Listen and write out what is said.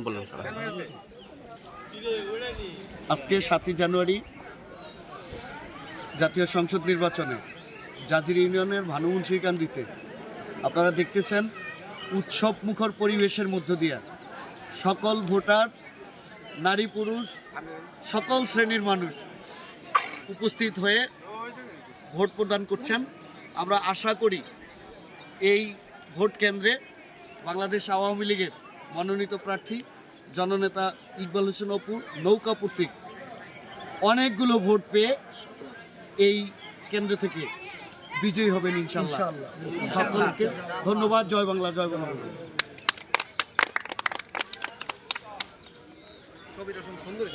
বলেন। আজকে 7ই জানুয়ারি জাতীয় সংসদ নির্বাচনে জাজির ইউনিয়নের ভানুমুন্সিকান্দিতে আপনারা দেখতেছেন উৎসব মুখর পরিবেশের মধ্য দিয়ে সকল ভোটার, নারী পুরুষ, সকল শ্রেণীর মানুষ উপস্থিত হয়ে ভোট প্রদান করছেন। আমরা আশা করি এই ভোট কেন্দ্রে বাংলাদেশ আওয়ামী লীগের মনোনীত প্রার্থী জননেতা ইকবাল হোসেন অপু নৌকা প্রতীক অনেকগুলো ভোট পেয়ে এই কেন্দ্র থেকে বিজয়ী হবেন ইনশাআল্লাহ। সকলকে ধন্যবাদ। জয় বাংলা, জয় বাংলা। ছবিটা সুন্দর